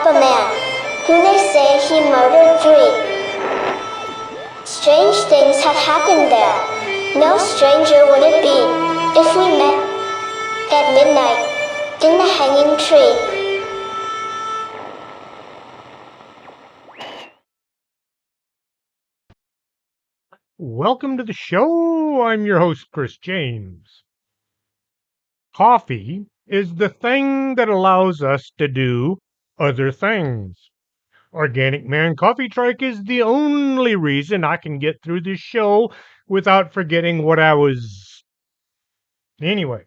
a man, who they say he murdered 3. Strange things have happened there. No stranger would it be if we met at midnight in the hanging tree. Welcome to the show. I'm your host, Chris James. Coffee is the thing that allows us to do other things. Organic Man Coffee Trike is the only reason I can get through this show without forgetting what I was. Anyway,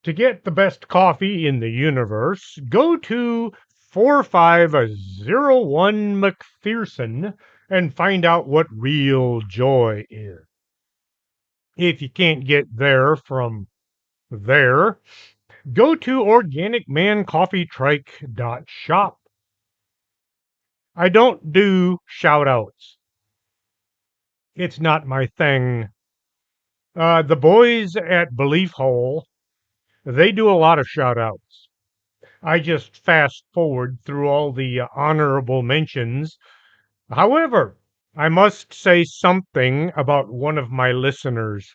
to get the best coffee in the universe, go to 4501 McPherson and find out what real joy is. If you can't get there from there, go to organicmancoffeetrike.shop. I don't do shout outs. It's not my thing. The boys at Belief Hole, they do a lot of shout outs. I just fast forward through all the honorable mentions. However, I must say something about one of my listeners.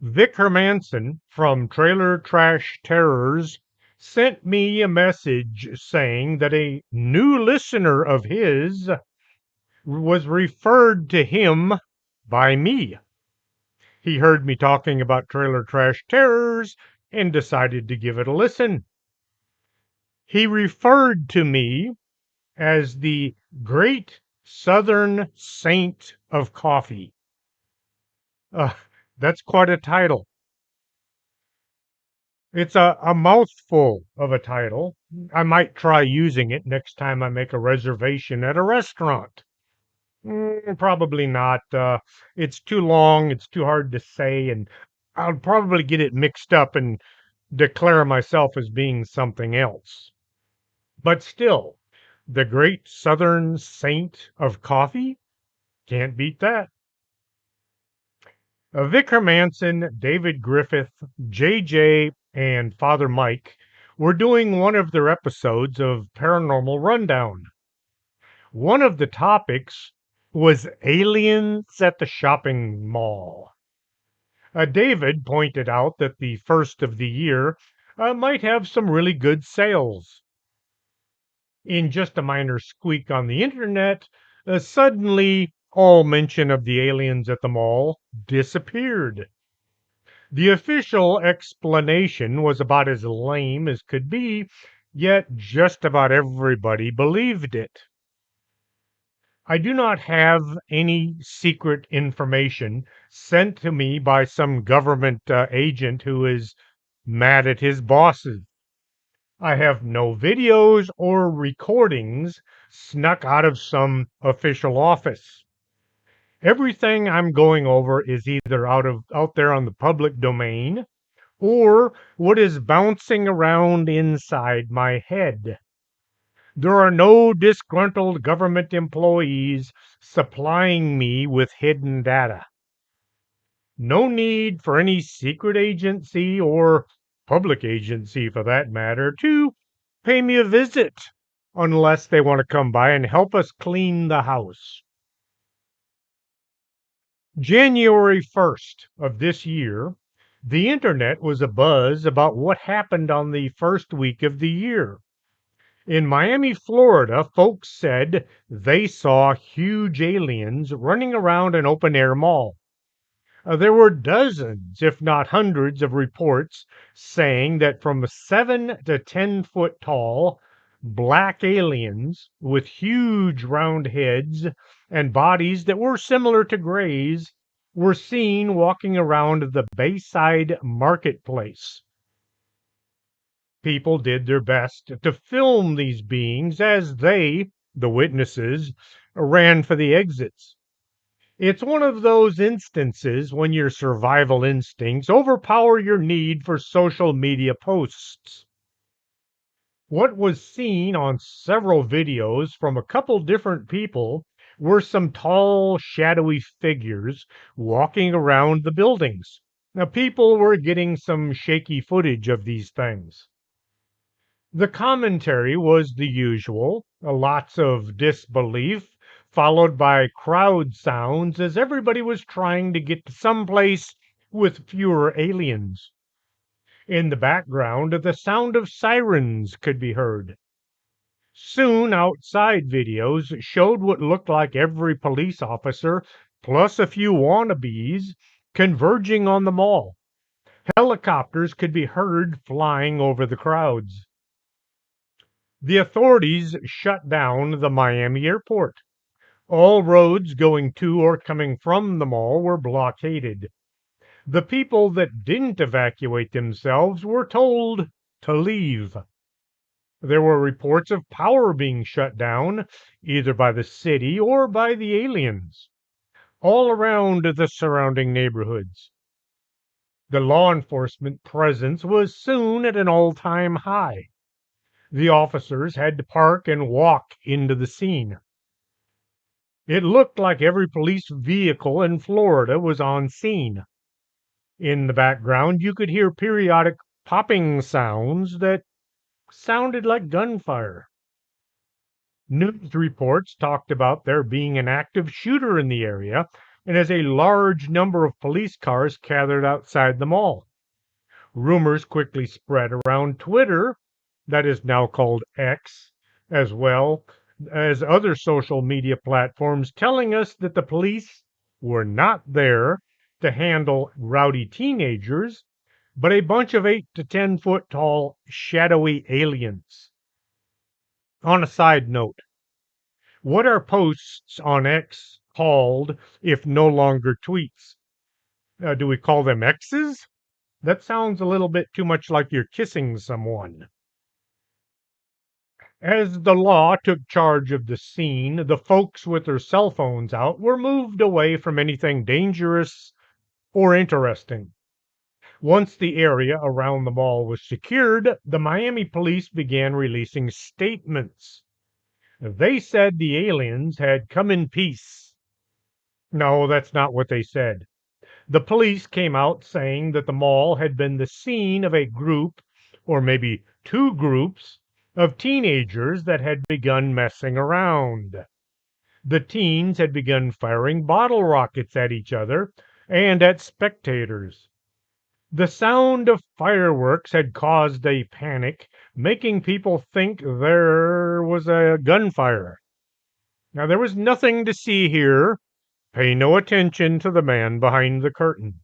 Vic Hermanson from Trailer Trash Terrors sent me a message saying that a new listener of his was referred to him by me. He heard me talking about Trailer Trash Terrors and decided to give it a listen. He referred to me as the Great Southern Saint of Coffee. That's quite a title. It's a mouthful of a title. I might try using it next time I make a reservation at a restaurant. Probably not. It's too long, it's too hard to say, and I'll probably get it mixed up and declare myself as being something else. But still, the great Southern Saint of Coffee? Can't beat that. Vic Hermanson, David Griffith, JJ, and Father Mike were doing one of their episodes of Paranormal Rundown. One of the topics was aliens at the shopping mall. David pointed out that the first of the year might have some really good sales. In just a minor squeak on the internet, suddenly all mention of the aliens at the mall disappeared. The official explanation was about as lame as could be, yet just about everybody believed it. I do not have any secret information sent to me by some government agent who is mad at his bosses. I have no videos or recordings snuck out of some official office. Everything I'm going over is either out there on the public domain or what is bouncing around inside my head. There are no disgruntled government employees supplying me with hidden data. No need for any secret agency or public agency for that matter to pay me a visit unless they want to come by and help us clean the house. January 1st of this year, the internet was abuzz about what happened on the first week of the year. In Miami, Florida, folks said they saw huge aliens running around an open air mall. There were dozens, if not hundreds, of reports saying that from 7 to 10 foot tall, black aliens with huge round heads and bodies that were similar to Greys were seen walking around the Bayside Marketplace. People did their best to film these beings as they, the witnesses, ran for the exits. It's one of those instances when your survival instincts overpower your need for social media posts. What was seen on several videos from a couple different people were some tall, shadowy figures walking around the buildings. Now, people were getting some shaky footage of these things. The commentary was the usual, lots of disbelief, followed by crowd sounds as everybody was trying to get to someplace with fewer aliens. In the background, the sound of sirens could be heard. Soon, outside videos showed what looked like every police officer, plus a few wannabes, converging on the mall. Helicopters could be heard flying over the crowds. The authorities shut down the Miami airport. All roads going to or coming from the mall were blockaded. The people that didn't evacuate themselves were told to leave. There were reports of power being shut down, either by the city or by the aliens, all around the surrounding neighborhoods. The law enforcement presence was soon at an all-time high. The officers had to park and walk into the scene. It looked like every police vehicle in Florida was on scene. In the background, you could hear periodic popping sounds that sounded like gunfire. News reports talked about there being an active shooter in the area, and as a large number of police cars gathered outside the mall. Rumors quickly spread around Twitter, that is now called X, as well as other social media platforms, telling us that the police were not there to handle rowdy teenagers, but a bunch of 8 to 10 foot tall shadowy aliens. On a side note, what are posts on X called if no longer tweets? Do we call them X's? That sounds a little bit too much like you're kissing someone. As the law took charge of the scene, the folks with their cell phones out were moved away from anything dangerous or interesting. Once the area around the mall was secured, the Miami police began releasing statements. They said the aliens had come in peace. No, that's not what they said. The police came out saying that the mall had been the scene of a group, or maybe two groups, of teenagers that had begun messing around. The teens had begun firing bottle rockets at each other and at spectators. The sound of fireworks had caused a panic, making people think there was a gunfire. Now, there was nothing to see here. Pay no attention to the man behind the curtain.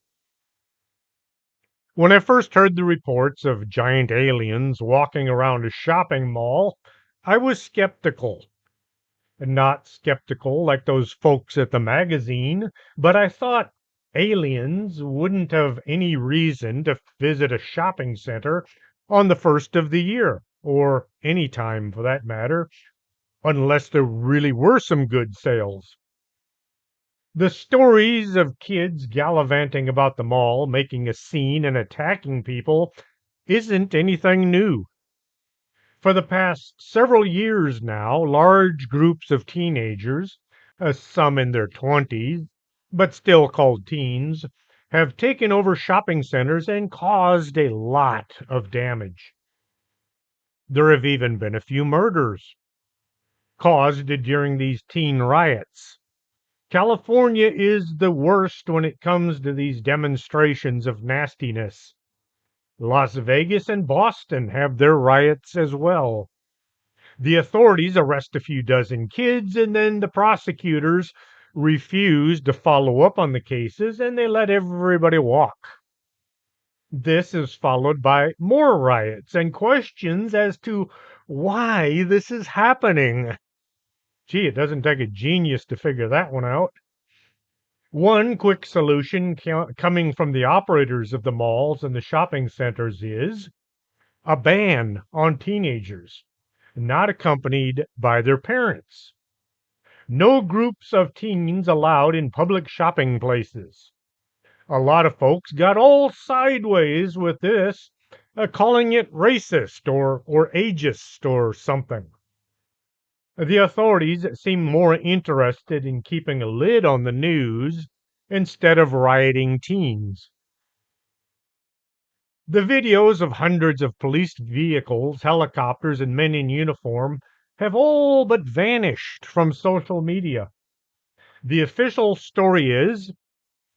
When I first heard the reports of giant aliens walking around a shopping mall, I was skeptical. Not skeptical like those folks at the magazine, but I thought aliens wouldn't have any reason to visit a shopping center on the first of the year, or any time for that matter, unless there really were some good sales. The stories of kids gallivanting about the mall, making a scene and attacking people, isn't anything new. For the past several years now, large groups of teenagers, some in their 20s, but still called teens, have taken over shopping centers and caused a lot of damage. There have even been a few murders caused during these teen riots. California is the worst when it comes to these demonstrations of nastiness. Las Vegas and Boston have their riots as well. The authorities arrest a few dozen kids, and then the prosecutors refuse to follow up on the cases and they let everybody walk. This is followed by more riots and questions as to why this is happening. Gee, it doesn't take a genius to figure that one out. One quick solution coming from the operators of the malls and the shopping centers is a ban on teenagers, not accompanied by their parents. No groups of teens allowed in public shopping places. A lot of folks got all sideways with this, calling it racist or ageist or something. The authorities seem more interested in keeping a lid on the news instead of rioting teens. The videos of hundreds of police vehicles, helicopters, and men in uniform have all but vanished from social media. The official story is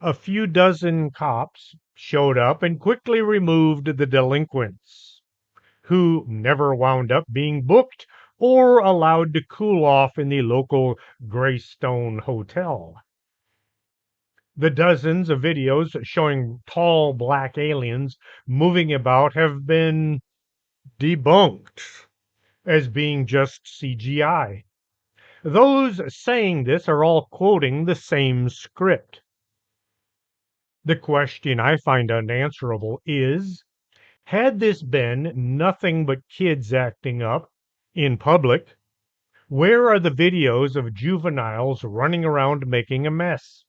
a few dozen cops showed up and quickly removed the delinquents, who never wound up being booked or allowed to cool off in the local Greystone Hotel. The dozens of videos showing tall black aliens moving about have been debunked as being just CGI. Those saying this are all quoting the same script. The question I find unanswerable is, had this been nothing but kids acting up in public, where are the videos of juveniles running around making a mess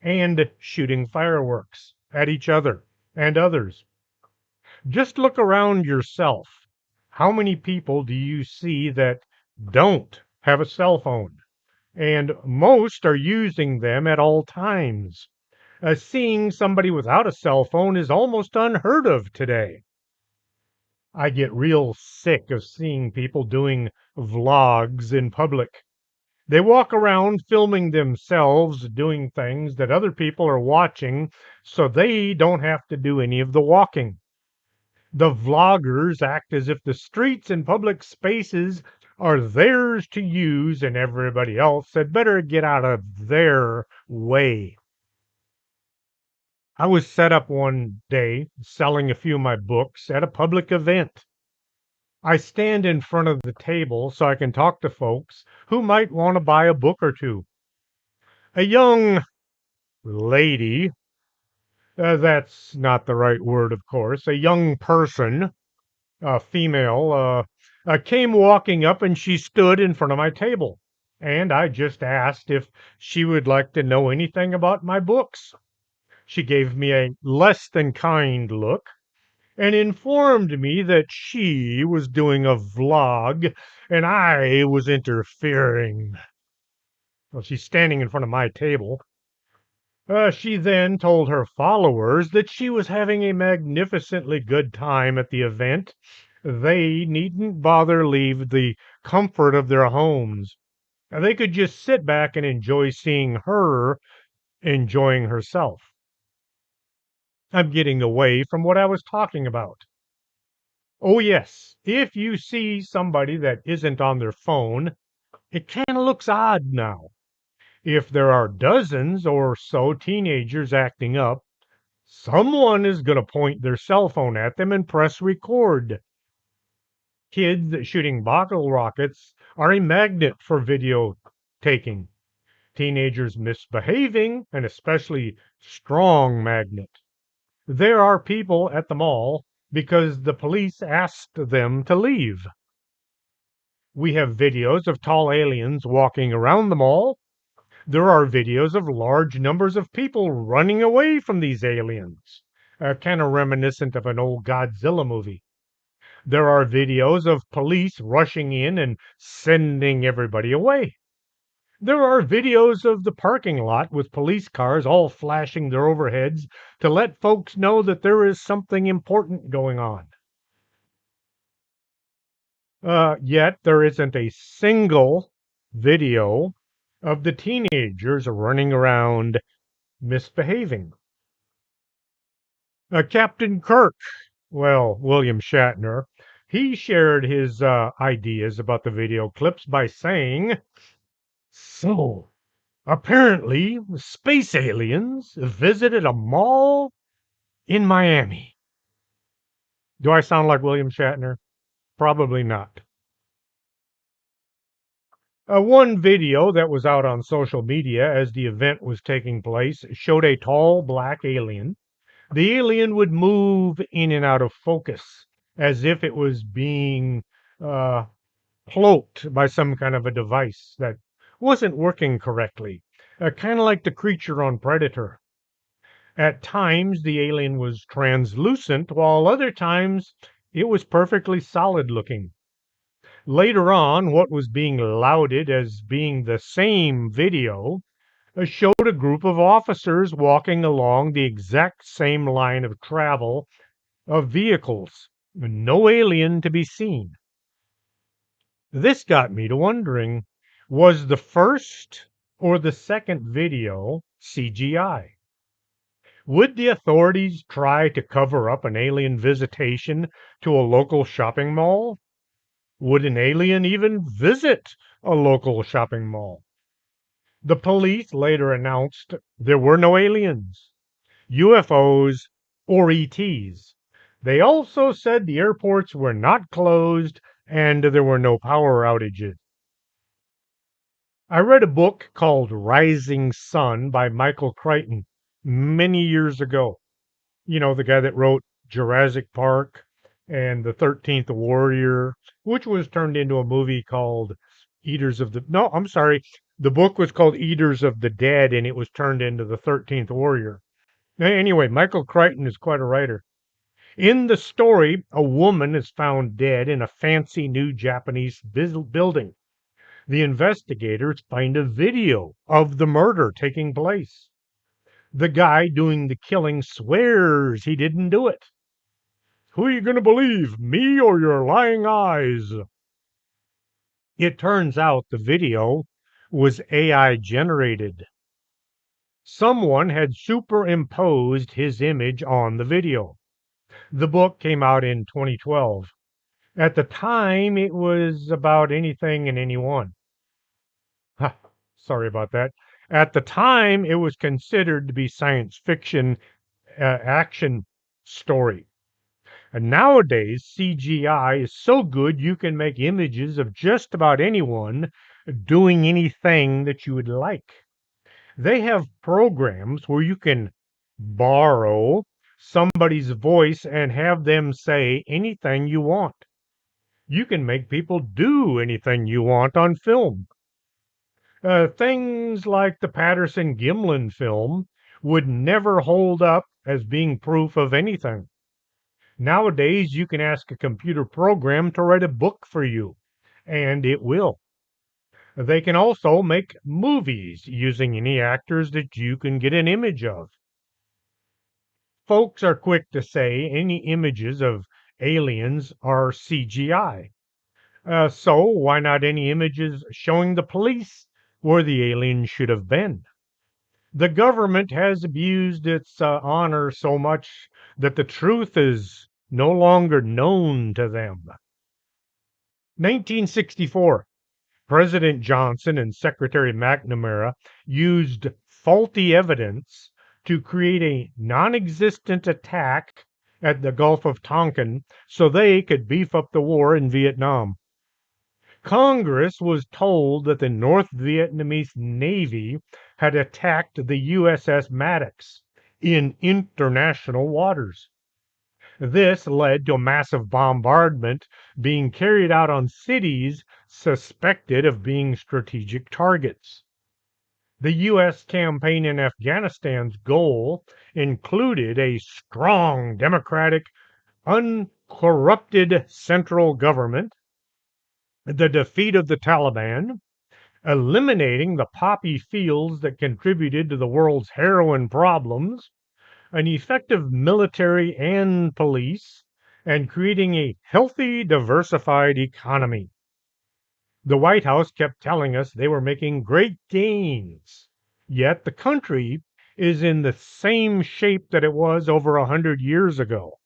and shooting fireworks at each other and others? Just look around yourself. How many people do you see that don't have a cell phone? And most are using them at all times. Seeing somebody without a cell phone is almost unheard of today. I get real sick of seeing people doing vlogs in public. They walk around filming themselves doing things that other people are watching so they don't have to do any of the walking. The vloggers act as if the streets and public spaces are theirs to use and everybody else had better get out of their way. I was set up one day selling a few of my books at a public event. I stand in front of the table so I can talk to folks who might want to buy a book or two. A young lady, that's not the right word, of course, a young person, a female, came walking up and she stood in front of my table. And I just asked if she would like to know anything about my books. She gave me a less than kind look and informed me that she was doing a vlog and I was interfering. Well, she's standing in front of my table. She then told her followers that she was having a magnificently good time at the event. They needn't bother leave the comfort of their homes. They could just sit back and enjoy seeing her enjoying herself. I'm getting away from what I was talking about. Oh, yes, if you see somebody that isn't on their phone, it kind of looks odd now. If there are dozens or so teenagers acting up, someone is going to point their cell phone at them and press record. Kids shooting bottle rockets are a magnet for video taking. Teenagers misbehaving, an especially strong magnet. There are people at the mall because the police asked them to leave. We have videos of tall aliens walking around the mall. There are videos of large numbers of people running away from these aliens, kind of reminiscent of an old Godzilla movie. There are videos of police rushing in and sending everybody away. There are videos of the parking lot with police cars all flashing their overheads to let folks know that there is something important going on. Yet there isn't a single video of the teenagers running around misbehaving. Captain Kirk, well, William Shatner, he shared his ideas about the video clips by saying, "So, apparently, space aliens visited a mall in Miami." Do I sound like William Shatner? Probably not. One video that was out on social media as the event was taking place showed a tall black alien. The alien would move in and out of focus as if it was being uh, cloaked by some kind of a device that wasn't working correctly, kind of like the creature on Predator. At times, the alien was translucent, while other times it was perfectly solid looking. Later on, what was being lauded as being the same video showed a group of officers walking along the exact same line of travel of vehicles. No alien to be seen. This got me to wondering, was the first or the second video CGI? Would the authorities try to cover up an alien visitation to a local shopping mall? Would an alien even visit a local shopping mall? The police later announced there were no aliens, UFOs, or ETs. They also said the airports were not closed and there were no power outages. I read a book called Rising Sun by Michael Crichton many years ago. You know, the guy that wrote Jurassic Park and The 13th Warrior, which was turned into a movie called Eaters of the. No, I'm sorry. The book was called Eaters of the Dead and it was turned into The 13th Warrior. Anyway, Michael Crichton is quite a writer. In the story, a woman is found dead in a fancy new Japanese building. The investigators find a video of the murder taking place. The guy doing the killing swears he didn't do it. Who are you going to believe, me or your lying eyes? It turns out the video was AI generated. Someone had superimposed his image on the video. The book came out in 2012. At the time, it was about anything and anyone. Sorry about that. At the time, it was considered to be science fiction action story. And nowadays, CGI is so good you can make images of just about anyone doing anything that you would like. They have programs where you can borrow somebody's voice and have them say anything you want. You can make people do anything you want on film. Things like the Patterson Gimlin film would never hold up as being proof of anything. Nowadays, you can ask a computer program to write a book for you, and it will. They can also make movies using any actors that you can get an image of. Folks are quick to say any images of aliens are CGI. So why not any images showing the police where the aliens should have been? The government has abused its honor so much that the truth is no longer known to them. 1964, President Johnson and Secretary McNamara used faulty evidence to create a non existent attack at the Gulf of Tonkin so they could beef up the war in Vietnam. Congress was told that the North Vietnamese Navy had attacked the USS Maddox in international waters. This led to a massive bombardment being carried out on cities suspected of being strategic targets. The U.S. campaign in Afghanistan's goal included a strong, democratic, uncorrupted central government, the defeat of the Taliban, eliminating the poppy fields that contributed to the world's heroin problems, an effective military and police, and creating a healthy, diversified economy. The White House kept telling us they were making great gains, yet the country is in the same shape that it was over 100 years ago.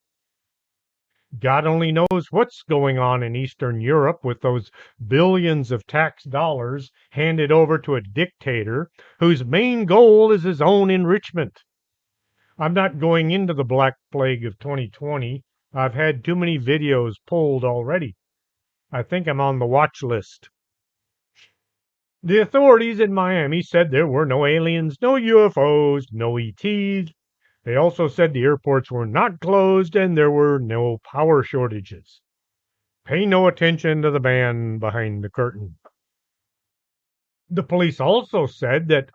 God only knows what's going on in Eastern Europe with those billions of tax dollars handed over to a dictator whose main goal is his own enrichment. I'm not going into the Black Plague of 2020. I've had too many videos pulled already. I think I'm on the watch list. The authorities in Miami said there were no aliens, no UFOs, no ETs. They also said the airports were not closed and there were no power shortages. Pay no attention to the man behind the curtain. The police also said that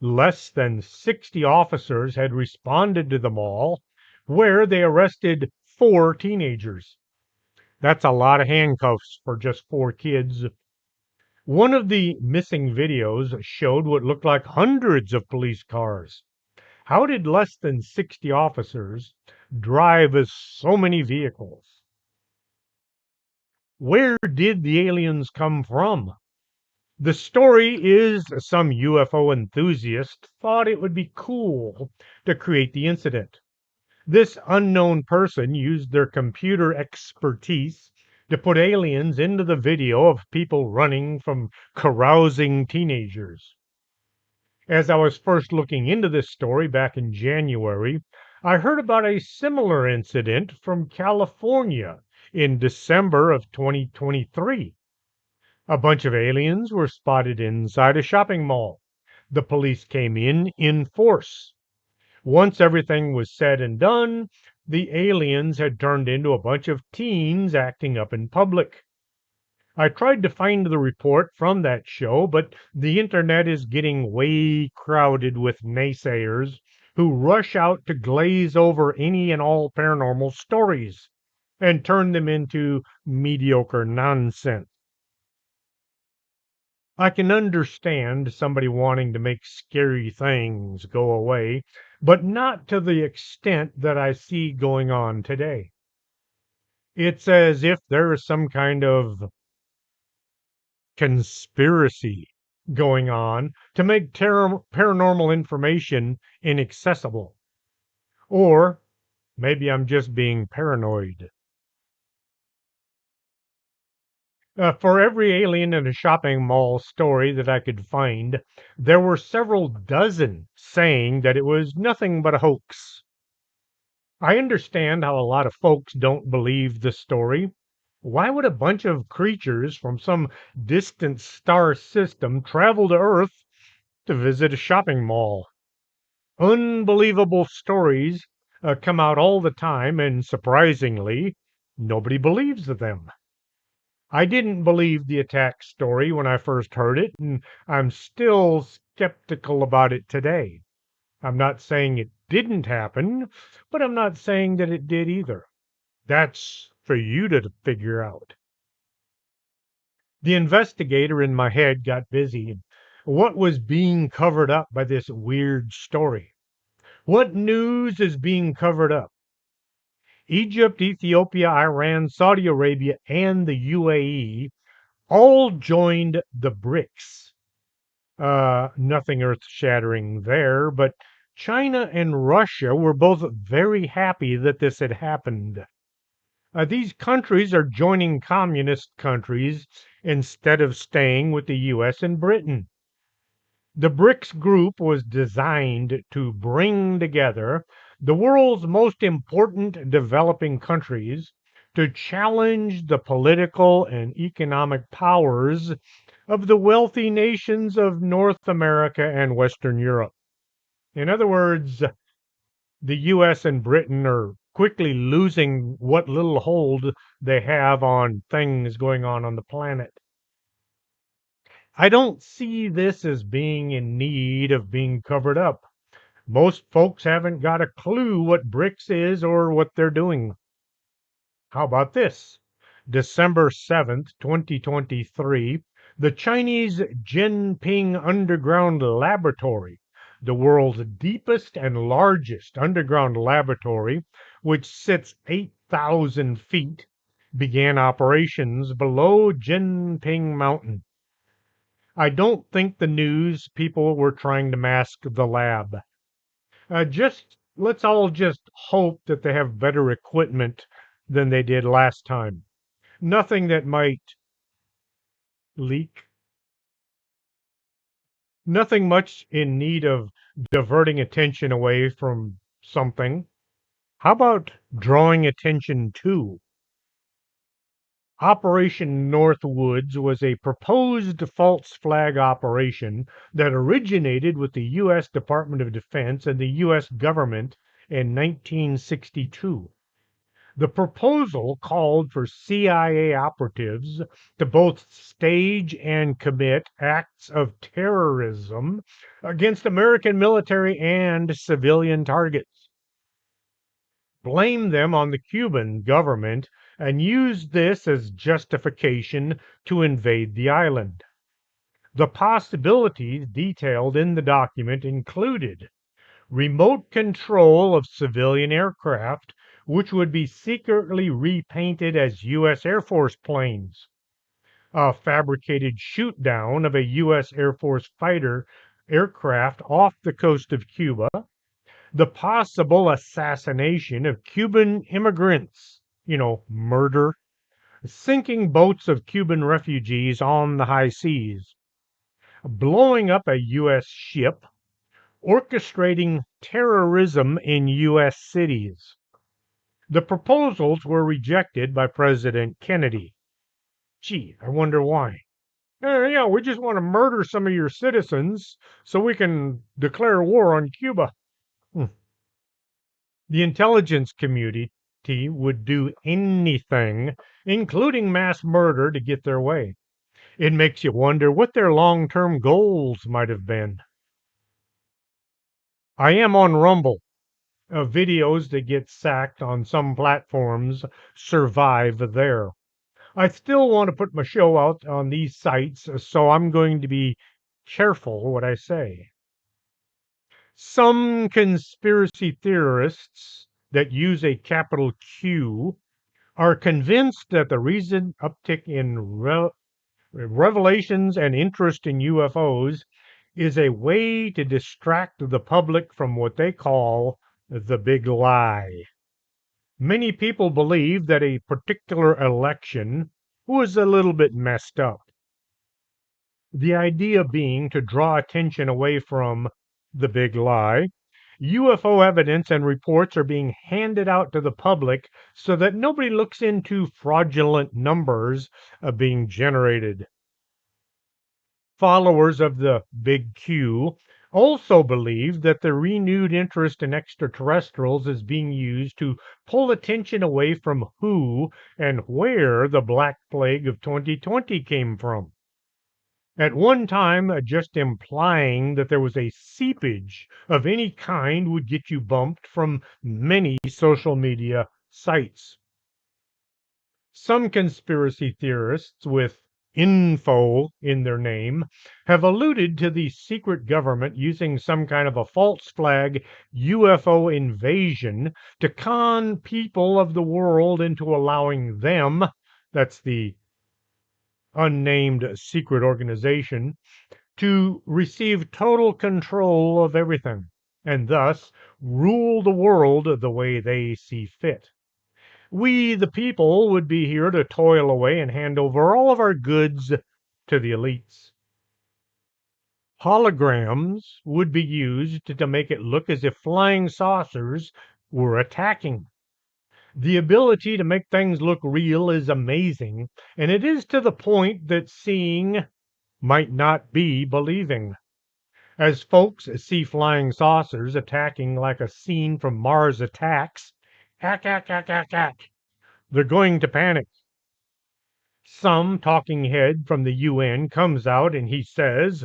less than 60 officers had responded to the mall where they arrested 4 teenagers. That's a lot of handcuffs for just 4 kids. One of the missing videos showed what looked like hundreds of police cars. How did less than 60 officers drive so many vehicles. Where did the aliens come from? The story is some UFO enthusiast thought it would be cool to create the incident. This unknown person used their computer expertise to put aliens into the video of people running from carousing teenagers. As I was first looking into this story back in January, I heard about a similar incident from California in December of 2023. A bunch of aliens were spotted inside a shopping mall. The police came in force. Once everything was said and done, the aliens had turned into a bunch of teens acting up in public. I tried to find the report from that show, but the internet is getting way crowded with naysayers who rush out to glaze over any and all paranormal stories and turn them into mediocre nonsense. I can understand somebody wanting to make scary things go away, but not to the extent that I see going on today. It's as if there is some kind of conspiracy going on to make paranormal information inaccessible. Or maybe I'm just being paranoid. For every alien in a shopping mall story that I could find, there were several dozen saying that it was nothing but a hoax. I understand how a lot of folks don't believe the story. Why would a bunch of creatures from some distant star system travel to Earth to visit a shopping mall? Unbelievable stories come out all the time, and surprisingly, nobody believes them. I didn't believe the attack story when I first heard it, and I'm still skeptical about it today. I'm not saying it didn't happen, but I'm not saying that it did either. That's for you to figure out. The investigator in my head got busy. What was being covered up by this weird story? What news is being covered up? Egypt, Ethiopia, Iran, Saudi Arabia, and the UAE all joined the BRICS. Nothing earth shattering there, but China and Russia were both very happy that this had happened. These countries are joining communist countries instead of staying with the US and Britain. The BRICS group was designed to bring together the world's most important developing countries to challenge the political and economic powers of the wealthy nations of North America and Western Europe. In other words, the US and Britain are quickly losing what little hold they have on things going on the planet. I don't see this as being in need of being covered up. Most folks haven't got a clue what BRICS is or what they're doing. How about this? December 7th, 2023, the Chinese Jinping Underground Laboratory, the world's deepest and largest underground laboratory, which sits 8,000 feet, began operations below Jinping Mountain. I don't think the news people were trying to mask the lab. Just let's all just hope that they have better equipment than they did last time. Nothing that might leak. Nothing much in need of diverting attention away from something. How about drawing attention to? Operation Northwoods was a proposed false flag operation that originated with the U.S. Department of Defense and the U.S. government in 1962. The proposal called for CIA operatives to both stage and commit acts of terrorism against American military and civilian targets, blame them on the Cuban government, and use this as justification to invade the island. The possibilities detailed in the document included remote control of civilian aircraft which would be secretly repainted as U.S. Air Force planes. A fabricated shoot down of a U.S. Air Force fighter aircraft off the coast of Cuba, the possible assassination of Cuban immigrants, murder, sinking boats of Cuban refugees on the high seas, blowing up a U.S. ship, orchestrating terrorism in U.S. cities. The proposals were rejected by President Kennedy. Gee, I wonder why. Yeah, we just want to murder some of your citizens so we can declare war on Cuba. The intelligence community would do anything, including mass murder, to get their way. It makes you wonder what their long-term goals might have been. I am on Rumble. Videos that get sacked on some platforms survive there. I still want to put my show out on these sites, so I'm going to be careful what I say. Some conspiracy theorists that use a capital Q are convinced that the recent uptick in revelations and interest in UFOs is a way to distract the public from what they call the big lie. Many people believe that a particular election was a little bit messed up. The idea being to draw attention away from the big lie. UFO evidence and reports are being handed out to the public so that nobody looks into fraudulent numbers being generated. Followers of the Big Q also believe that the renewed interest in extraterrestrials is being used to pull attention away from who and where the Black Plague of 2020 came from. At one time, just implying that there was a seepage of any kind would get you bumped from many social media sites. Some conspiracy theorists with info in their name have alluded to the secret government using some kind of a false flag UFO invasion to con people of the world into allowing them, that's the unnamed secret organization, to receive total control of everything and thus rule the world the way they see fit. We, the people, would be here to toil away and hand over all of our goods to the elites. Holograms would be used to make it look as if flying saucers were attacking. The ability to make things look real is amazing, and it is to the point that seeing might not be believing. As folks see flying saucers attacking like a scene from Mars Attacks, ack, ack, ack, ack, ack, they're going to panic. Some talking head from the UN comes out and he says,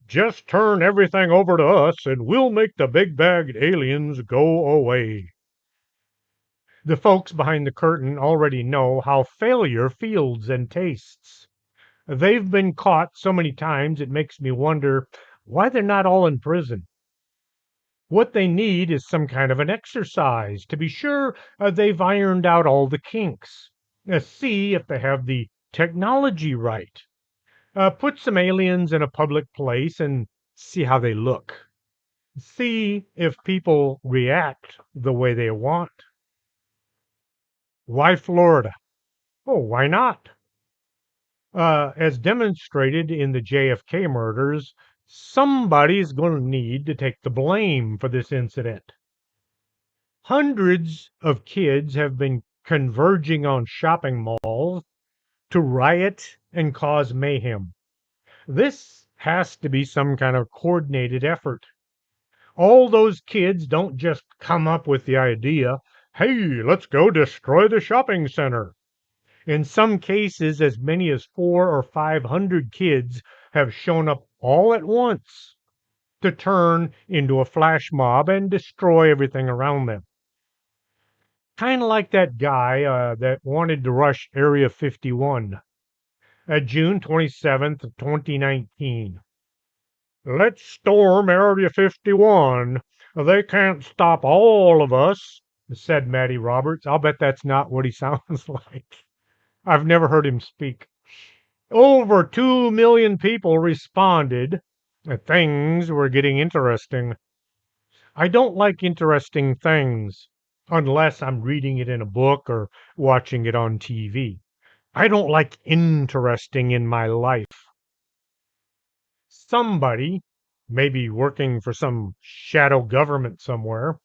just turn everything over to us and we'll make the big-bagged aliens go away. The folks behind the curtain already know how failure feels and tastes. They've been caught so many times it makes me wonder why they're not all in prison. What they need is some kind of an exercise to be sure they've ironed out all the kinks. See if they have the technology right. Put some aliens in a public place and see how they look. See if people react the way they want. Why Florida? Oh, why not? As demonstrated in the JFK murders, somebody's going to need to take the blame for this incident. Hundreds of kids have been converging on shopping malls to riot and cause mayhem. This has to be some kind of coordinated effort. All those kids don't just come up with the idea, hey, let's go destroy the shopping center. In some cases, as many as 400 or 500 kids have shown up all at once to turn into a flash mob and destroy everything around them. Kind of like that guy that wanted to rush Area 51. June 27th, 2019. Let's storm Area 51. They can't stop all of us. said Matty Roberts. I'll bet that's not what he sounds like. I've never heard him speak. Over 2 million people responded. Things were getting interesting. I don't like interesting things unless I'm reading it in a book or watching it on TV. I don't like interesting in my life. Somebody, maybe working for some shadow government somewhere,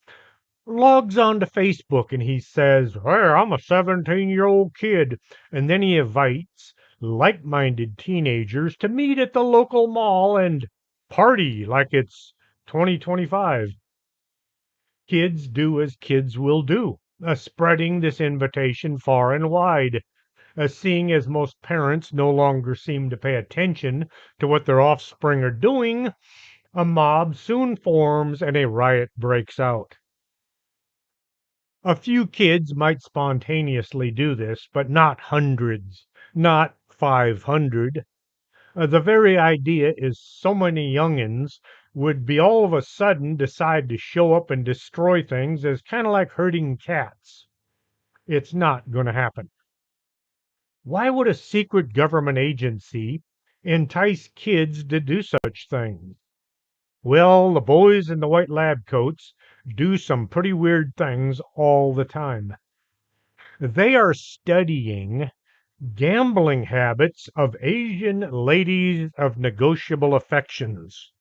logs onto Facebook and he says, "Hey, I'm a 17-year-old kid." And then he invites like minded teenagers to meet at the local mall and party like it's 2025. Kids do as kids will do, spreading this invitation far and wide. Seeing as most parents no longer seem to pay attention to what their offspring are doing, a mob soon forms and a riot breaks out. A few kids might spontaneously do this, but not hundreds, not 500. The very idea is so many youngins would be all of a sudden decide to show up and destroy things as kind of like herding cats. It's not going to happen. Why would a secret government agency entice kids to do such things? Well, the boys in the white lab coats do some pretty weird things all the time. They are studying gambling habits of Asian ladies of negotiable affections.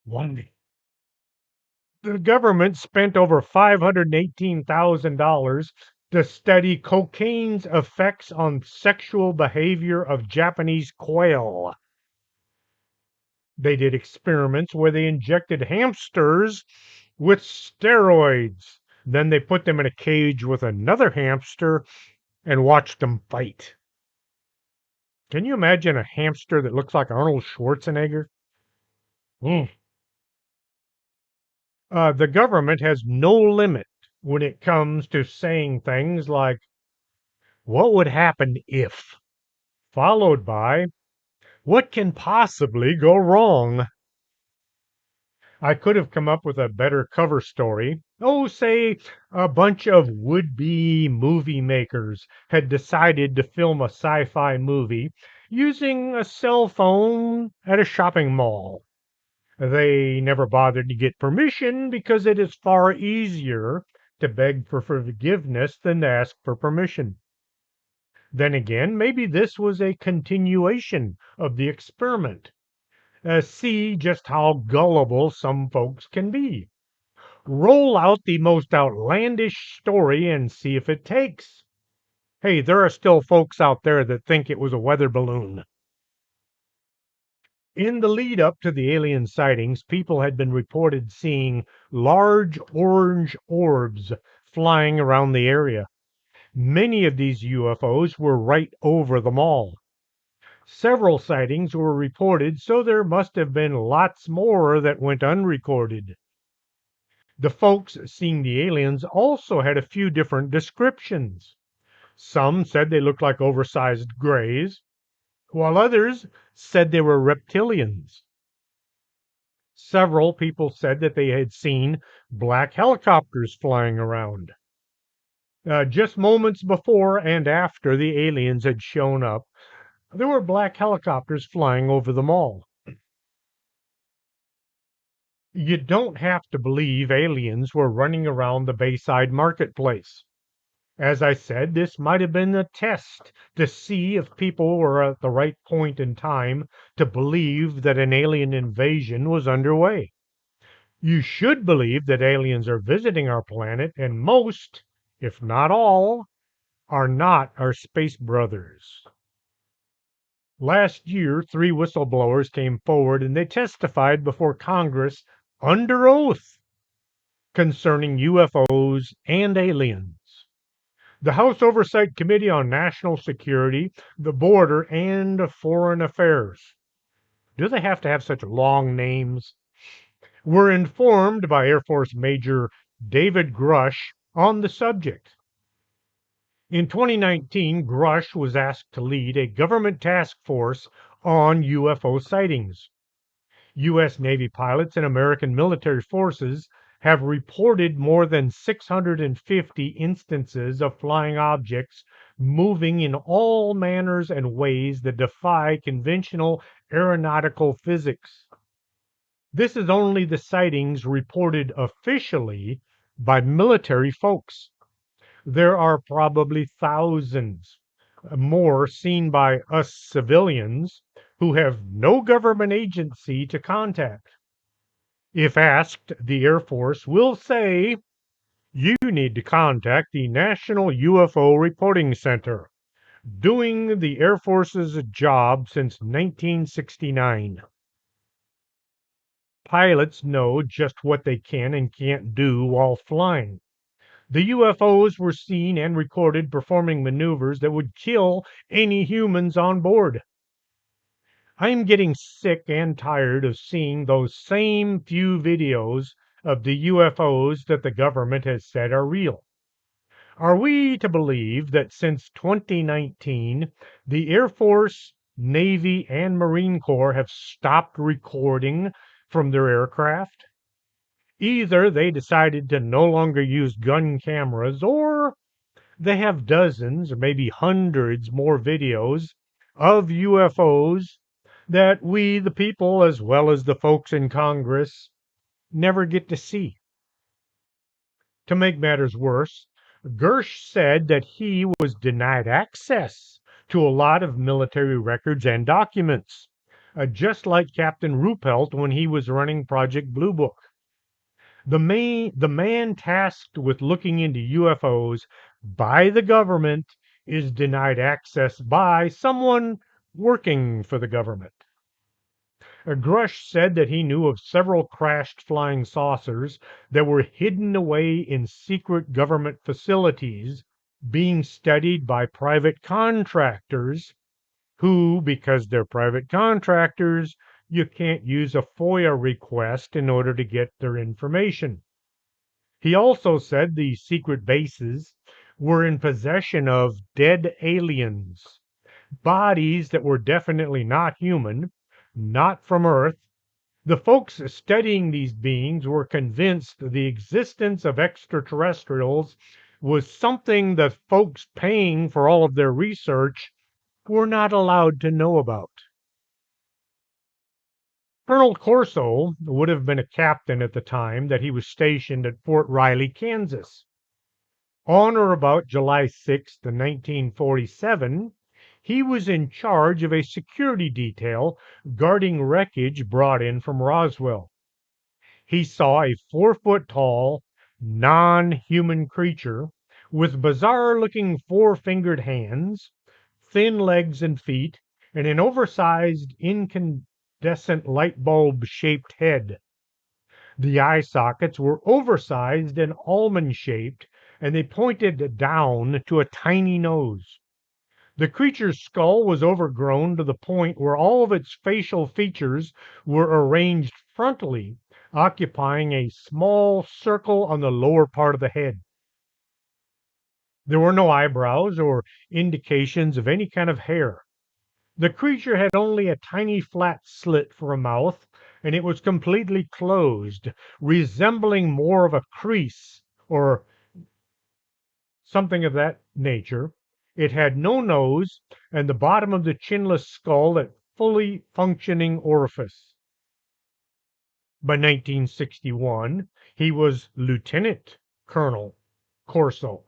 One, the government spent over $518,000 to study cocaine's effects on sexual behavior of Japanese quail. They did experiments where they injected hamsters with steroids. Then they put them in a cage with another hamster and watched them fight. Can you imagine a hamster that looks like Arnold Schwarzenegger? Mm. The government has no limit when it comes to saying things like, "What would happen if?" followed by, "What can possibly go wrong?" I could have come up with a better cover story. Oh, say a bunch of would-be movie makers had decided to film a sci-fi movie using a cell phone at a shopping mall. They never bothered to get permission because it is far easier to beg for forgiveness than to ask for permission. Then again, maybe this was a continuation of the experiment. See just how gullible some folks can be. Roll out the most outlandish story and see if it takes. Hey, there are still folks out there that think it was a weather balloon. In the lead up to the alien sightings, people had been reported seeing large orange orbs flying around the area. Many of these UFOs were right over the mall. Several sightings were reported, so there must have been lots more that went unrecorded. The folks seeing the aliens also had a few different descriptions. Some said they looked like oversized grays, while others said they were reptilians. Several people said that they had seen black helicopters flying around. Just moments before and after the aliens had shown up, there were black helicopters flying over the mall. You don't have to believe aliens were running around the Bayside Marketplace. As I said, this might have been a test to see if people were at the right point in time to believe that an alien invasion was underway. You should believe that aliens are visiting our planet, and most, if not all, are not our space brothers. Last year, 3 whistleblowers came forward and they testified before Congress under oath concerning UFOs and aliens. The House Oversight Committee on National Security, the Border, and Foreign Affairs. Do they have to have such long names? Were informed by Air Force Major David Grush on the subject. In 2019, Grush was asked to lead a government task force on UFO sightings. U.S. Navy pilots and American military forces have reported more than 650 instances of flying objects moving in all manners and ways that defy conventional aeronautical physics. This is only the sightings reported officially by military folks. There are probably thousands more seen by us civilians who have no government agency to contact. If asked, the Air Force will say, you need to contact the National UFO Reporting Center, doing the Air Force's job since 1969. Pilots know just what they can and can't do while flying. The UFOs were seen and recorded performing maneuvers that would kill any humans on board. I am getting sick and tired of seeing those same few videos of the UFOs that the government has said are real. Are we to believe that since 2019, the Air Force, Navy, and Marine Corps have stopped recording from their aircraft? Either they decided to no longer use gun cameras, or they have dozens or maybe hundreds more videos of UFOs that we, the people, as well as the folks in Congress, never get to see. To make matters worse, Gersh said that he was denied access to a lot of military records and documents, just like Captain Ruppelt when he was running Project Blue Book. The man tasked with looking into UFOs by the government is denied access by someone working for the government. Grush said that he knew of several crashed flying saucers that were hidden away in secret government facilities being studied by private contractors who, because they're private contractors, you can't use a FOIA request in order to get their information. He also said the secret bases were in possession of dead aliens, bodies that were definitely not human, not from Earth. The folks studying these beings were convinced the existence of extraterrestrials was something the folks paying for all of their research were not allowed to know about. Colonel Corso would have been a captain at the time that he was stationed at Fort Riley, Kansas. On or about July 6, 1947, he was in charge of a security detail guarding wreckage brought in from Roswell. He saw a 4-foot-tall, non-human creature with bizarre-looking 4-fingered hands, thin legs and feet, and an oversized incandescent light bulb-shaped head. The eye sockets were oversized and almond-shaped, and they pointed down to a tiny nose. The creature's skull was overgrown to the point where all of its facial features were arranged frontally, occupying a small circle on the lower part of the head. There were no eyebrows or indications of any kind of hair. The creature had only a tiny flat slit for a mouth, and it was completely closed, resembling more of a crease or something of that nature. It had no nose, and the bottom of the chinless skull a fully functioning orifice. By 1961, he was Lieutenant Colonel Corso.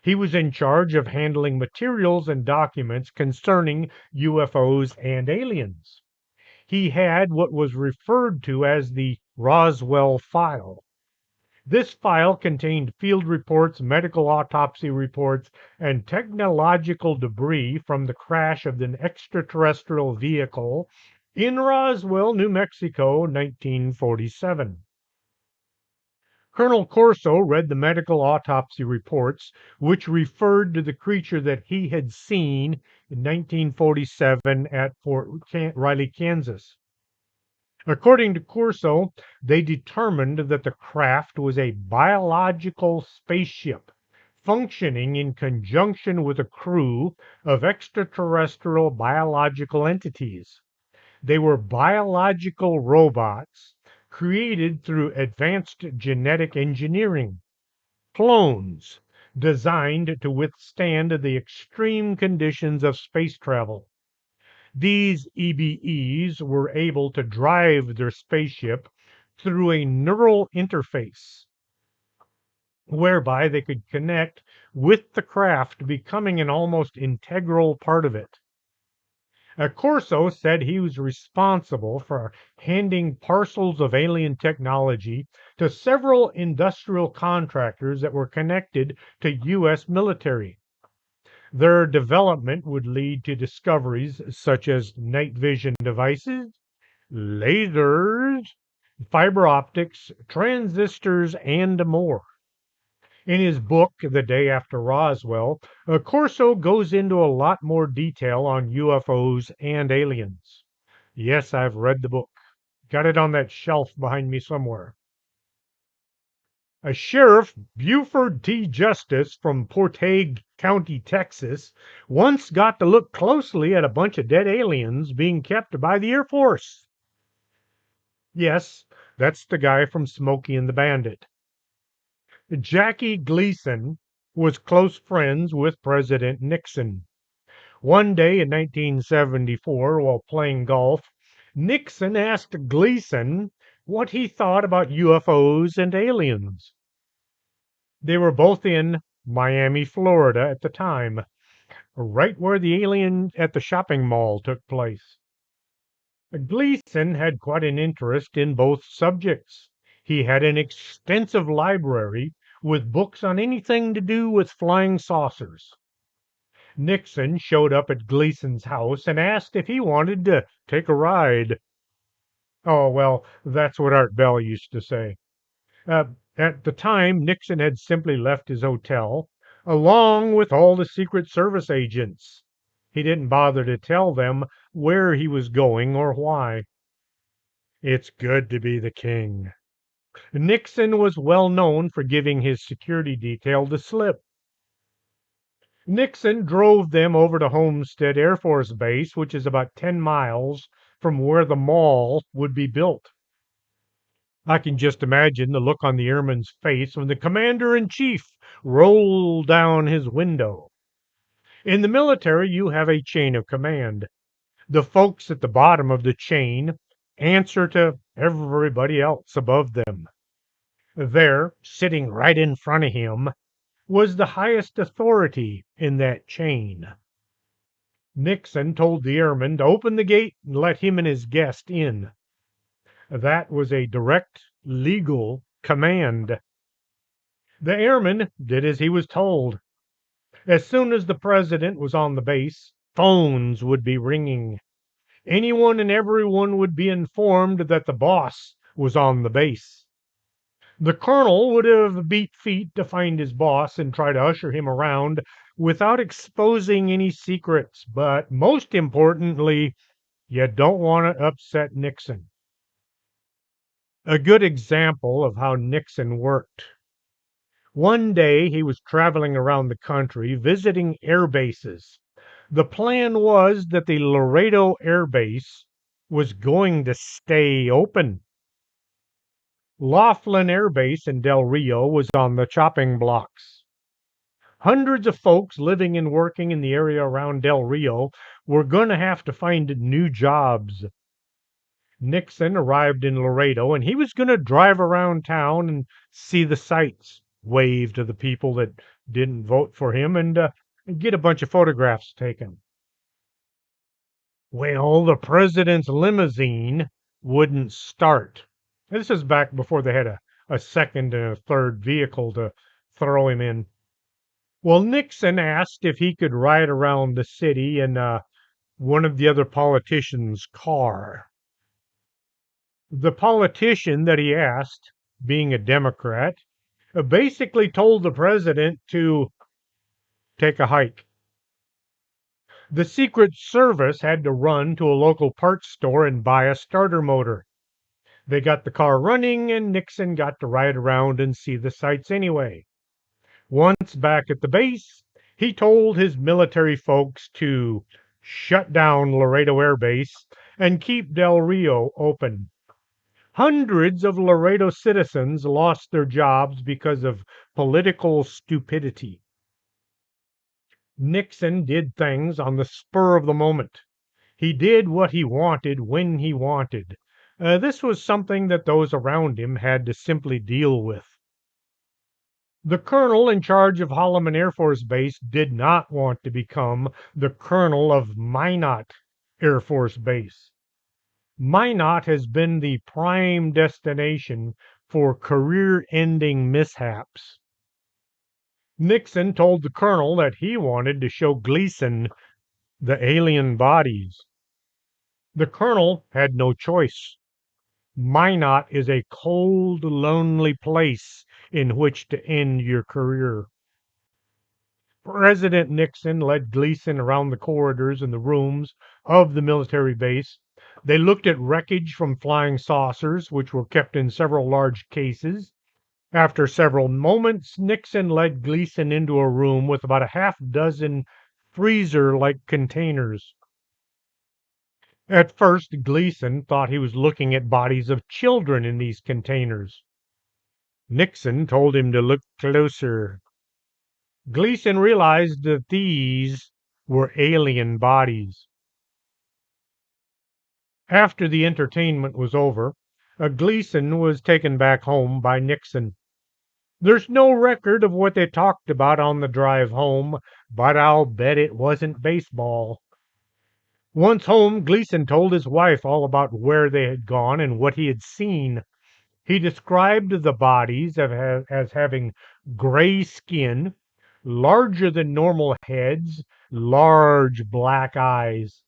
He was in charge of handling materials and documents concerning UFOs and aliens. He had what was referred to as the Roswell file. This file contained field reports, medical autopsy reports, and technological debris from the crash of an extraterrestrial vehicle in Roswell, New Mexico, 1947. Colonel Corso read the medical autopsy reports, which referred to the creature that he had seen in 1947 at Fort Riley, Kansas. According to Corso, they determined that the craft was a biological spaceship functioning in conjunction with a crew of extraterrestrial biological entities. They were biological robots created through advanced genetic engineering, clones designed to withstand the extreme conditions of space travel. These EBEs were able to drive their spaceship through a neural interface whereby they could connect with the craft, becoming an almost integral part of it. Corso said he was responsible for handing parcels of alien technology to several industrial contractors that were connected to U.S. military. Their development would lead to discoveries such as night vision devices, lasers, fiber optics, transistors, and more. In his book, The Day After Roswell, Corso goes into a lot more detail on UFOs and aliens. Yes, I've read the book. Got it on that shelf behind me somewhere. A Sheriff Buford T. Justice from Portage County, Texas, once got to look closely at a bunch of dead aliens being kept by the Air Force. Yes, that's the guy from Smokey and the Bandit. Jackie Gleason was close friends with President Nixon. One day in 1974, while playing golf, Nixon asked Gleason what he thought about UFOs and aliens. They were both in Miami, Florida at the time, right where the alien at the shopping mall took place. Gleason had quite an interest in both subjects. He had an extensive library with books on anything to do with flying saucers. Nixon showed up at Gleason's house and asked if he wanted to take a ride. Oh, well, that's what Art Bell used to say. At the time, Nixon had simply left his hotel, along with all the Secret Service agents. He didn't bother to tell them where he was going or why. It's good to be the king. Nixon was well known for giving his security detail the slip. Nixon drove them over to Homestead Air Force Base, which is about 10 miles from where the mall would be built. I can just imagine the look on the airman's face when the commander-in-chief rolled down his window. In the military, you have a chain of command. The folks at the bottom of the chain answer to everybody else above them. There, sitting right in front of him, was the highest authority in that chain. Nixon told the airman to open the gate and let him and his guest in. That was a direct, legal command. The airman did as he was told. As soon as the president was on the base, phones would be ringing. Anyone and everyone would be informed that the boss was on the base. The colonel would have beat feet to find his boss and try to usher him around without exposing any secrets. But most importantly, you don't want to upset Nixon. A good example of how Nixon worked. One day he was traveling around the country visiting air bases. The plan was that the Laredo Air Base was going to stay open. Laughlin Air Base in Del Rio was on the chopping blocks. Hundreds of folks living and working in the area around Del Rio were going to have to find new jobs. Nixon arrived in Laredo, and he was going to drive around town and see the sights, wave to the people that didn't vote for him, and get a bunch of photographs taken. Well, the president's limousine wouldn't start. This is back before they had a second and a third vehicle to throw him in. Well, Nixon asked if he could ride around the city in one of the other politicians' car. The politician that he asked, being a Democrat, basically told the president to take a hike. The Secret Service had to run to a local parts store and buy a starter motor. They got the car running, and Nixon got to ride around and see the sights anyway. Once back at the base, he told his military folks to shut down Laredo Air Base and keep Del Rio open. Hundreds of Laredo citizens lost their jobs because of political stupidity. Nixon did things on the spur of the moment. He did what he wanted when he wanted. This was something that those around him had to simply deal with. The colonel in charge of Holloman Air Force Base did not want to become the colonel of Minot Air Force Base. Minot has been the prime destination for career-ending mishaps. Nixon told the colonel that he wanted to show Gleason the alien bodies. The colonel had no choice. Minot is a cold, lonely place in which to end your career. President Nixon led Gleason around the corridors and the rooms of the military base. They looked at wreckage from flying saucers, which were kept in several large cases. After several moments, Nixon led Gleason into a room with about a half dozen freezer-like containers. At first, Gleason thought he was looking at bodies of children in these containers. Nixon told him to look closer. Gleason realized that these were alien bodies. After the entertainment was over, Gleason was taken back home by Nixon. There's no record of what they talked about on the drive home, but I'll bet it wasn't baseball. Once home, Gleason told his wife all about where they had gone and what he had seen. He described the bodies as having gray skin, larger than normal heads, large black eyes.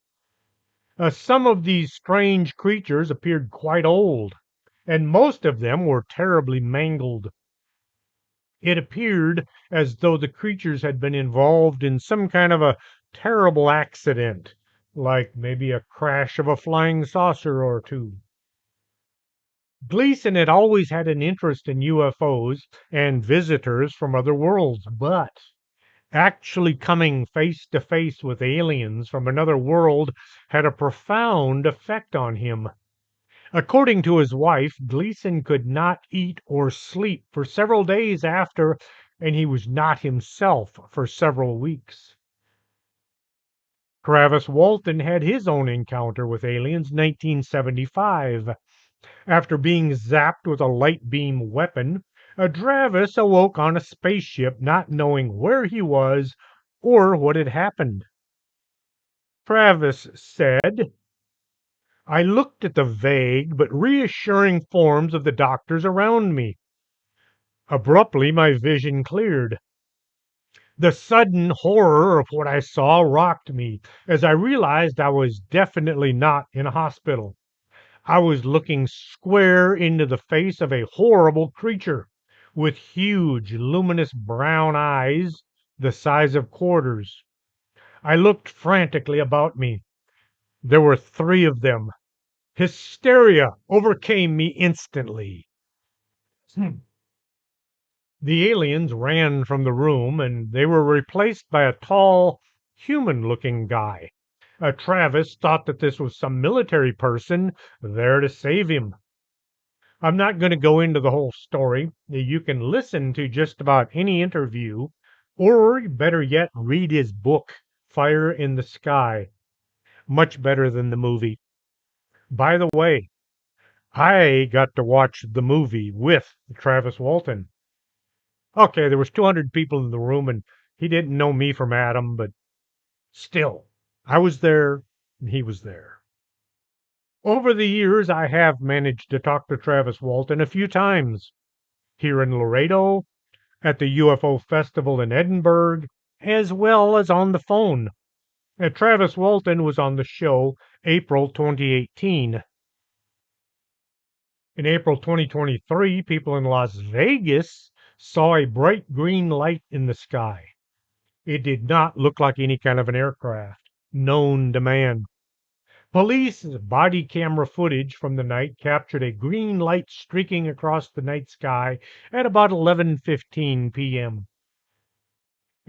Some of these strange creatures appeared quite old, and most of them were terribly mangled. It appeared as though the creatures had been involved in some kind of a terrible accident, like maybe a crash of a flying saucer or two. Gleason had always had an interest in UFOs and visitors from other worlds, but actually coming face to face with aliens from another world had a profound effect on him. According to his wife, Gleason could not eat or sleep for several days after, and he was not himself for several weeks. Travis Walton had his own encounter with aliens in 1975. After being zapped with a light beam weapon, Travis awoke on a spaceship not knowing where he was or what had happened. Travis said, I looked at the vague but reassuring forms of the doctors around me. Abruptly, my vision cleared. The sudden horror of what I saw rocked me as I realized I was definitely not in a hospital. I was looking square into the face of a horrible creature with huge, luminous brown eyes the size of quarters. I looked frantically about me. There were 3 of them. Hysteria overcame me instantly. The aliens ran from the room, and they were replaced by a tall, human-looking guy. Travis thought that this was some military person there to save him. I'm not going to go into the whole story. You can listen to just about any interview, or better yet, read his book, Fire in the Sky. Much better than the movie. By the way, I got to watch the movie with Travis Walton. Okay, there was 200 people in the room, and he didn't know me from Adam, but still, I was there, and he was there. Over the years, I have managed to talk to Travis Walton a few times. Here in Laredo, at the UFO Festival in Edinburgh, as well as on the phone. Travis Walton was on the show April 2018. In April 2023, people in Las Vegas saw a bright green light in the sky. It did not look like any kind of an aircraft known to man. Police body camera footage from the night captured a green light streaking across the night sky at about 11:15 p.m.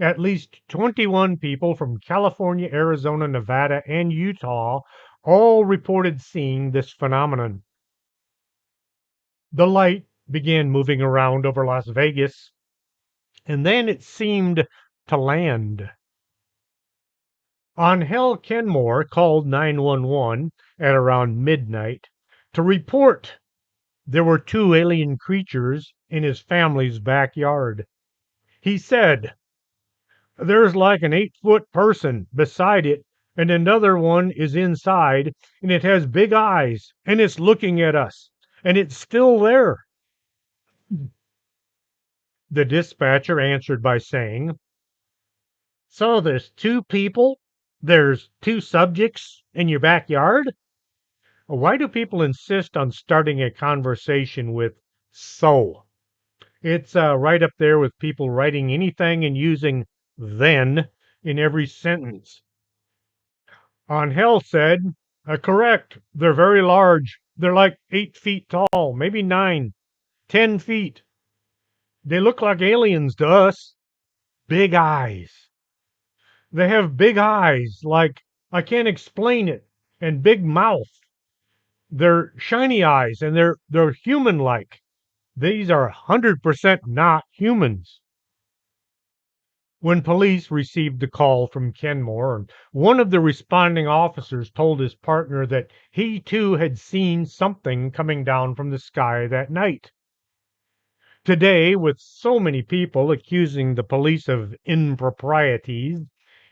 At least 21 people from California, Arizona, Nevada, and Utah all reported seeing this phenomenon. The light began moving around over Las Vegas, and then it seemed to land. Angel Kenmore called 911 at around midnight to report there were two alien creatures in his family's backyard. He said, "There's like an 8-foot person beside it, and another one is inside, and it has big eyes, and it's looking at us, and it's still there." The dispatcher answered by saying, "So there's two people? There's two subjects in your backyard?" Why do people insist on starting a conversation with "so"? It's right up there with people writing anything and using "then" in every sentence. Angel said, "Correct. They're very large. They're like 8 feet tall, maybe 9, 10 feet. They look like aliens to us. Big eyes. They have big eyes, like I can't explain it, and big mouth. They're shiny eyes, and they're human-like. These are 100% not humans." When police received the call from Kenmore, one of the responding officers told his partner that he too had seen something coming down from the sky that night. Today, with so many people accusing the police of improprieties,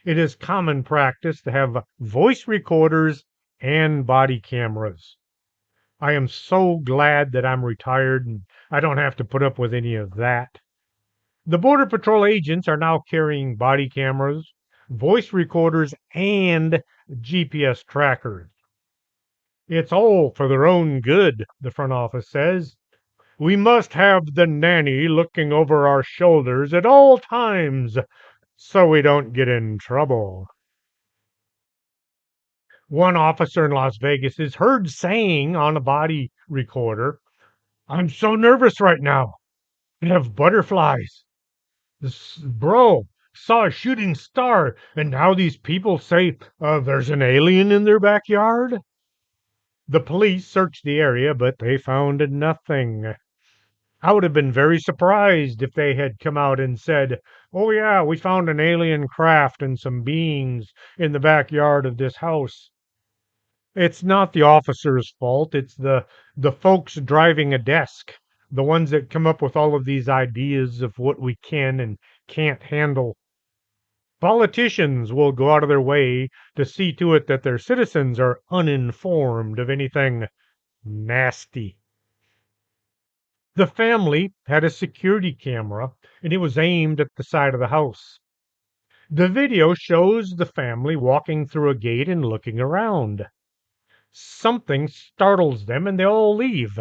it is common practice to have voice recorders and body cameras. I am so glad that I'm retired and I don't have to put up with any of that. The Border Patrol agents are now carrying body cameras, voice recorders, and GPS trackers. It's all for their own good, the front office says. "We must have the nanny looking over our shoulders at all times so we don't get in trouble." One officer in Las Vegas is heard saying on a body recorder, "I'm so nervous right now. I have butterflies. This bro saw a shooting star, and now these people say there's an alien in their backyard." The police searched the area, but they found nothing. I would have been very surprised if they had come out and said, "Oh, yeah, we found an alien craft and some beings in the backyard of this house." It's not the officer's fault. It's the folks driving a desk, the ones that come up with all of these ideas of what we can and can't handle. Politicians will go out of their way to see to it that their citizens are uninformed of anything nasty. The family had a security camera, and it was aimed at the side of the house. The video shows the family walking through a gate and looking around. Something startles them, and they all leave.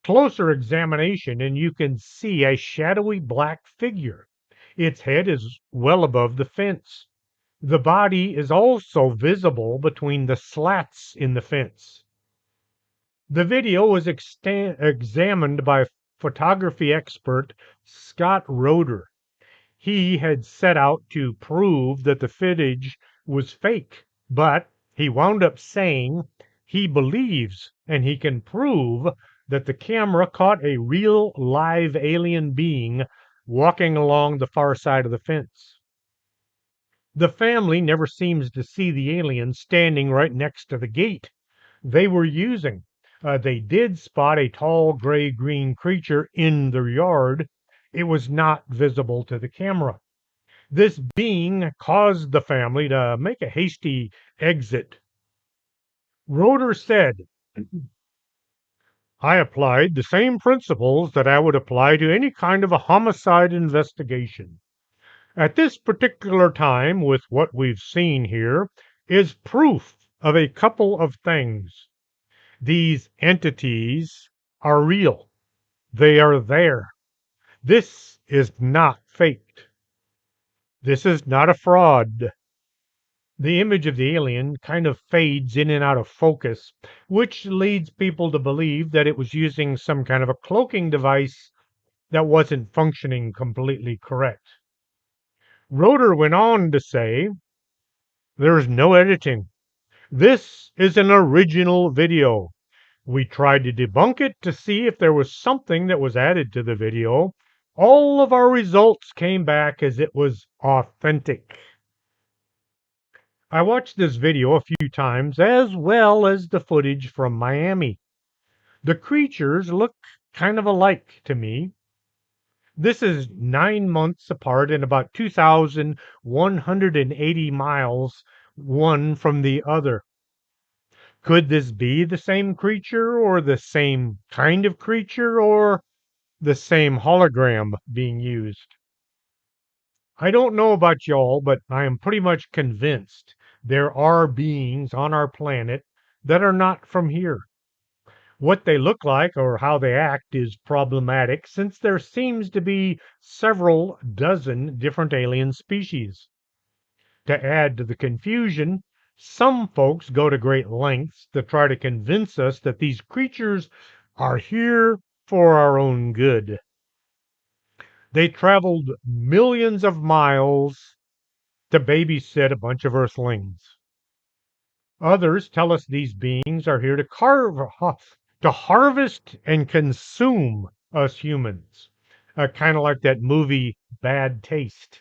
Closer examination, and you can see a shadowy black figure. Its head is well above the fence. The body is also visible between the slats in the fence. The video was examined by photography expert Scott Roeder. He had set out to prove that the footage was fake, but he wound up saying he believes and he can prove that the camera caught a real live alien being walking along the far side of the fence. The family never seems to see the alien standing right next to the gate they were using. They did spot a tall gray-green creature in their yard. It was not visible to the camera. This being caused the family to make a hasty exit. Roeder said, "I applied the same principles that I would apply to any kind of a homicide investigation. At this particular time, with what we've seen here, is proof of a couple of things. These entities are real. They are there. This is not faked. This is not a fraud." The image of the alien kind of fades in and out of focus, which leads people to believe that it was using some kind of a cloaking device that wasn't functioning completely correct. Roeder went on to say, "There's no editing. This is an original video. We tried to debunk it to see if there was something that was added to the video. All of our results came back as it was authentic. I watched this video a few times as well as the footage from Miami. The creatures look kind of alike to me. This is 9 months apart and about 2,180 miles one from the other. Could this be the same creature or the same kind of creature or the same hologram being used? I don't know about y'all, but I am pretty much convinced there are beings on our planet that are not from here. What they look like or how they act is problematic since there seems to be several dozen different alien species. To add to the confusion, some folks go to great lengths to try to convince us that these creatures are here for our own good. They traveled millions of miles to babysit a bunch of Earthlings. Others tell us these beings are here to harvest and consume us humans, kind of like that movie Bad Taste.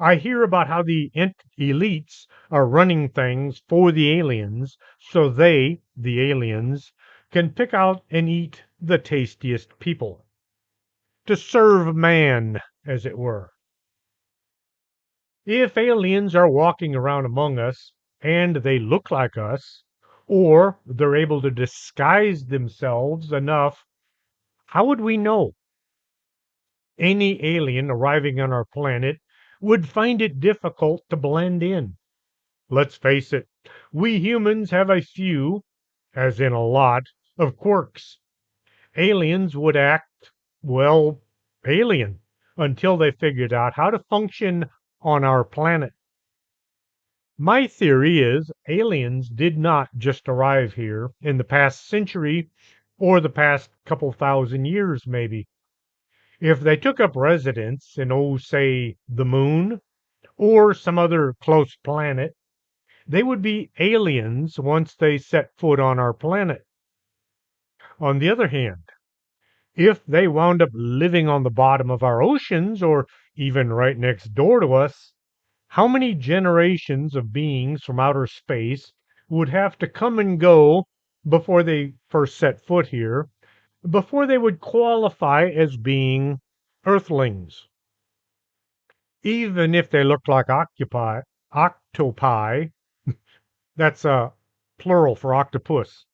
I hear about how the elites are running things for the aliens so they, the aliens, can pick out and eat the tastiest people. To serve man, as it were. If aliens are walking around among us and they look like us, or they're able to disguise themselves enough, how would we know? Any alien arriving on our planet would find it difficult to blend in. Let's face it, we humans have a few, as in a lot, of quirks. Aliens would act, well, alien until they figured out how to function on our planet. My theory is aliens did not just arrive here in the past century or the past couple thousand years, maybe. If they took up residence in, oh, say, the moon or some other close planet, they would be aliens once they set foot on our planet. On the other hand, if they wound up living on the bottom of our oceans or even right next door to us, how many generations of beings from outer space would have to come and go before they first set foot here, before they would qualify as being Earthlings? Even if they looked like octopi, that's a plural for octopus.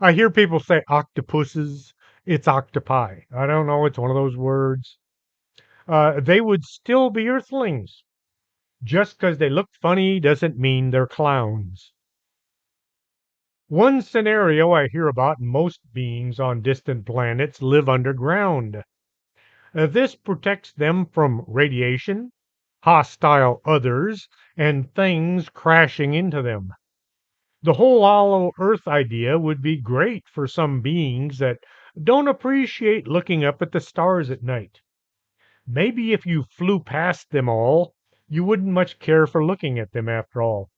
I hear people say octopuses, it's octopi. I don't know, it's one of those words. They would still be Earthlings. Just because they look funny doesn't mean they're clowns. One scenario I hear about most beings on distant planets live underground. This protects them from radiation, hostile others, and things crashing into them. The whole hollow Earth idea would be great for some beings that don't appreciate looking up at the stars at night. Maybe if you flew past them all, you wouldn't much care for looking at them after all.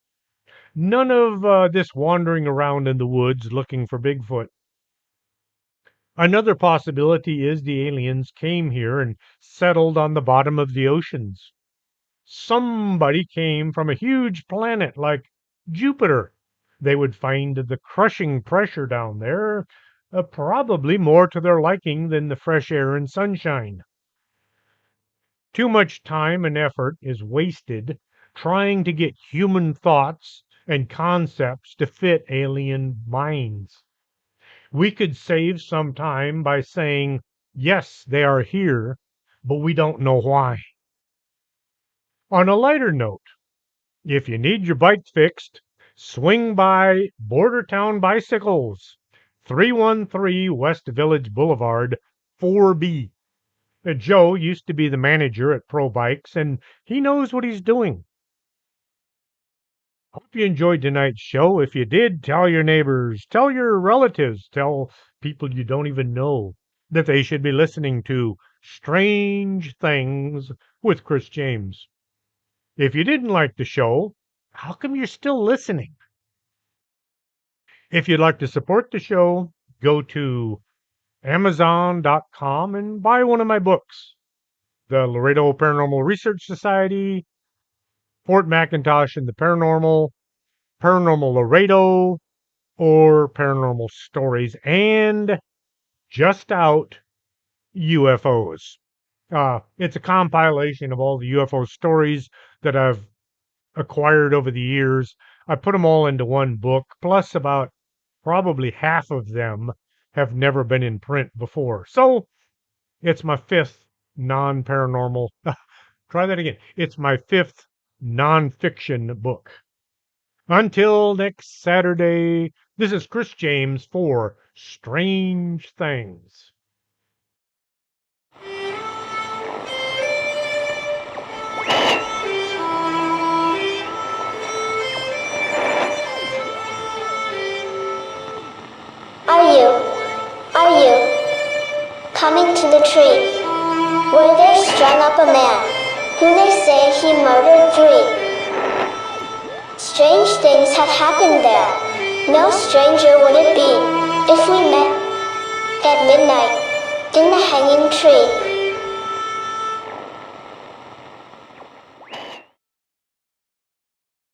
None of this wandering around in the woods looking for Bigfoot. Another possibility is the aliens came here and settled on the bottom of the oceans. Somebody came from a huge planet like Jupiter. They would find the crushing pressure down there probably more to their liking than the fresh air and sunshine. Too much time and effort is wasted trying to get human thoughts and concepts to fit alien minds. We could save some time by saying, yes, they are here, but we don't know why. On a lighter note, if you need your bike fixed, swing by Border Town Bicycles, 313 West Village Boulevard, 4B. Joe used to be the manager at Pro Bikes, and he knows what he's doing. Hope you enjoyed tonight's show. If you did, tell your neighbors, tell your relatives, tell people you don't even know that they should be listening to Strange Things with Chris James. If you didn't like the show, how come you're still listening? If you'd like to support the show, go to Amazon.com and buy one of my books, The Laredo Paranormal Research Society, Fort McIntosh and the Paranormal, Paranormal Laredo, or Paranormal Stories, and just out UFOs. It's a compilation of all the UFO stories that I've acquired over the years. I put them all into one book, plus about probably half of them have never been in print before. So it's my fifth non paranormal. Try that again. It's my fifth nonfiction book. Until next Saturday, this is Chris James for Strange Things. Are you coming to the tree where they strung up a man who they say he murdered 3? Strange things have happened there. No stranger would it be if we met at midnight in the hanging tree.